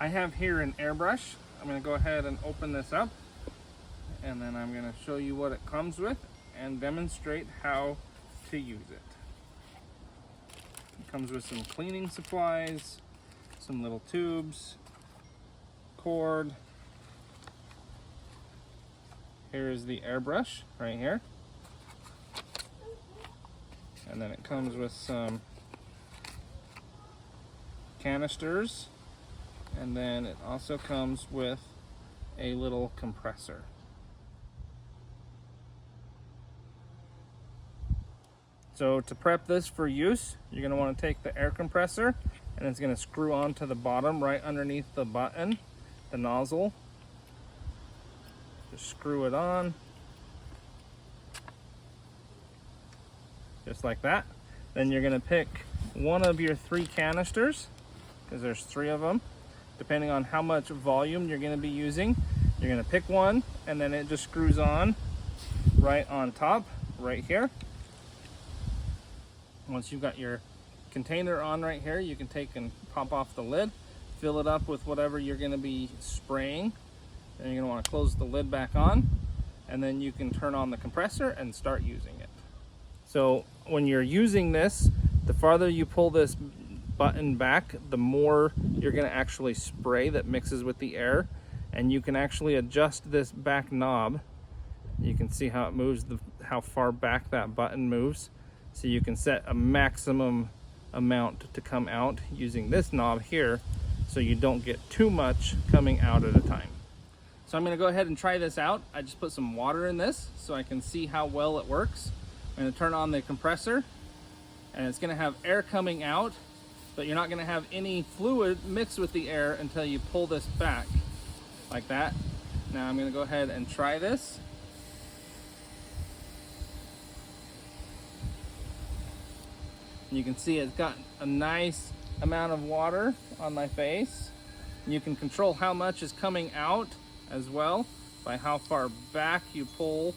I have here an airbrush. I'm going to go ahead and open this up, and then I'm going to show you what it comes with and demonstrate how to use it. It comes with some cleaning supplies, some little tubes, cord. Here is the airbrush right here. And then it comes with some canisters, and then it also comes with a little compressor. So to prep this for use, you're going to want to take the air compressor, and it's going to screw onto the bottom right underneath the button, the nozzle. Just screw it on, just like that. Then you're going to pick one of your 3 canisters, because there's 3 of them. Depending on how much volume you're going to be using, you're going to pick one, and then it just screws on right on top, right here. Once you've got your container on right here, you can take and pop off the lid, fill it up with whatever you're going to be spraying. Then you're going to want to close the lid back on, and then you can turn on the compressor and start using it. So when you're using this, the farther you pull this button back, the more you're going to actually spray that mixes with the air. And you can actually adjust this back knob. You can see how it moves, how far back that button moves. So you can set a maximum amount to come out using this knob here, so you don't get too much coming out at a time. So I'm going to go ahead and try this out. I just put some water in this so I can see how well it works. I'm going to turn on the compressor, and it's going to have air coming out, but you're not going to have any fluid mixed with the air until you pull this back like that. Now I'm going to go ahead and try this. You can see it's got a nice amount of water on my face. You can control how much is coming out as well by how far back you pull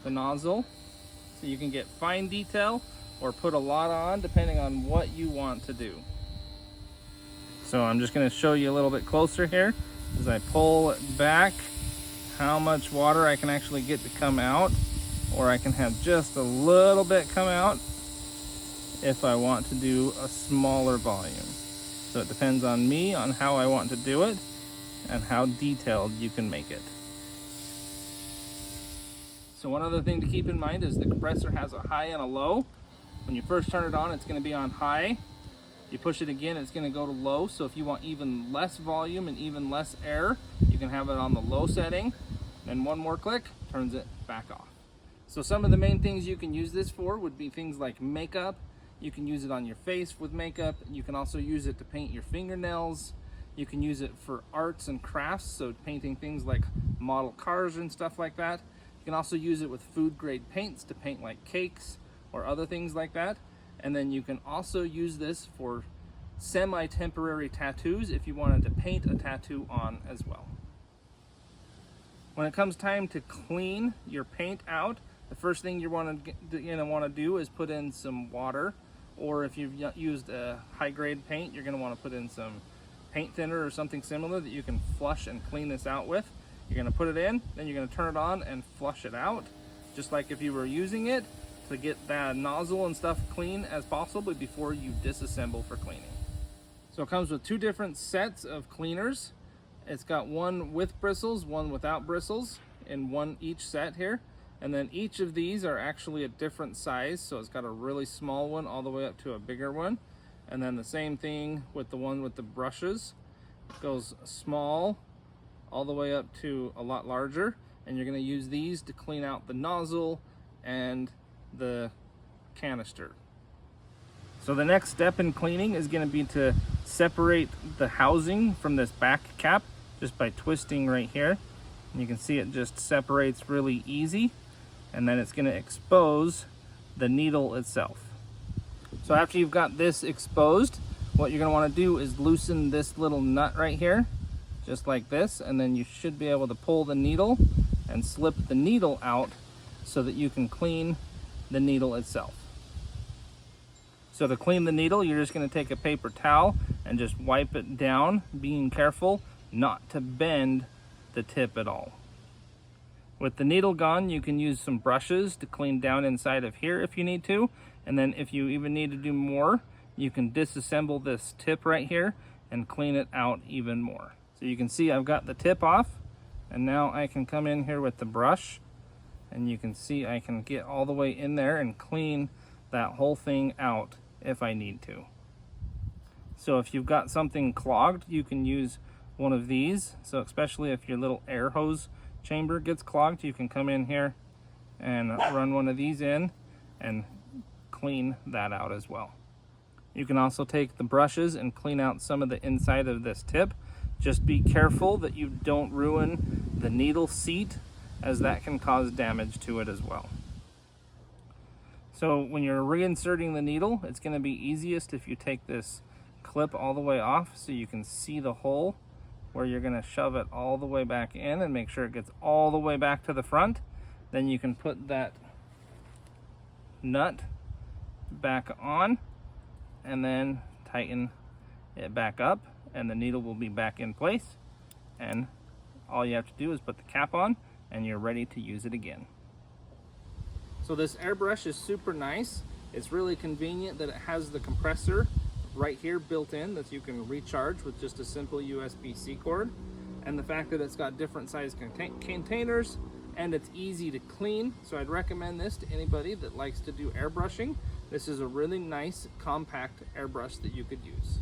the nozzle. So you can get fine detail or put a lot on depending on what you want to do. So I'm just going to show you a little bit closer here as I pull it back, how much water I can actually get to come out, or I can have just a little bit come out if I want to do a smaller volume. So it depends on me on how I want to do it and how detailed you can make it. So one other thing to keep in mind is the compressor has a high and a low. When you first turn it on, it's going to be on high. You push it again, it's going to go to low. So if you want even less volume and even less air, you can have it on the low setting. Then one more click, turns it back off. So some of the main things you can use this for would be things like makeup. You can use it on your face with makeup. You can also use it to paint your fingernails. You can use it for arts and crafts, so painting things like model cars and stuff like that. You can also use it with food grade paints to paint like cakes or other things like that. And then you can also use this for semi-temporary tattoos if you wanted to paint a tattoo on as well. When it comes time to clean your paint out, the first thing you're want to do is put in some water, or if you've used a high-grade paint, you're going to want to put in some paint thinner or something similar that you can flush and clean this out with. You're going to put it in, then you're going to turn it on and flush it out, just like if you were using it, to get that nozzle and stuff clean as possible before you disassemble for cleaning. So it comes with 2 different sets of cleaners. It's got one with bristles, one without bristles, in one each set here. And then each of these are actually a different size, so it's got a really small one all the way up to a bigger one. And then the same thing with the one with the brushes. It goes small all the way up to a lot larger, and you're going to use these to clean out the nozzle and the canister. So the next step in cleaning is going to be to separate the housing from this back cap just by twisting right here. And you can see it just separates really easy. And then it's going to expose the needle itself. So after you've got this exposed, what you're going to want to do is loosen this little nut right here, just like this, and then you should be able to pull the needle and slip the needle out so that you can clean the needle itself. So to clean the needle, you're just going to take a paper towel and just wipe it down, being careful not to bend the tip at all. With the needle gone, you can use some brushes to clean down inside of here if you need to. And then if you even need to do more, you can disassemble this tip right here and clean it out even more. So you can see I've got the tip off, and now I can come in here with the brush, and you can see I can get all the way in there and clean that whole thing out if I need to. So if you've got something clogged, you can use one of these. So especially if your little air hose chamber gets clogged, you can come in here and run one of these in and clean that out as well. You can also take the brushes and clean out some of the inside of this tip. Just be careful that you don't ruin the needle seat, as that can cause damage to it as well. So when you're reinserting the needle, it's going to be easiest if you take this clip all the way off so you can see the hole where you're going to shove it all the way back in and make sure it gets all the way back to the front. Then you can put that nut back on and then tighten it back up, and the needle will be back in place, and all you have to do is put the cap on and you're ready to use it again. So this airbrush is super nice. It's really convenient that it has the compressor right here built in that you can recharge with just a simple USB-C cord, and the fact that it's got different size containers and it's easy to clean. So I'd recommend this to anybody that likes to do airbrushing. This is a really nice compact airbrush that you could use.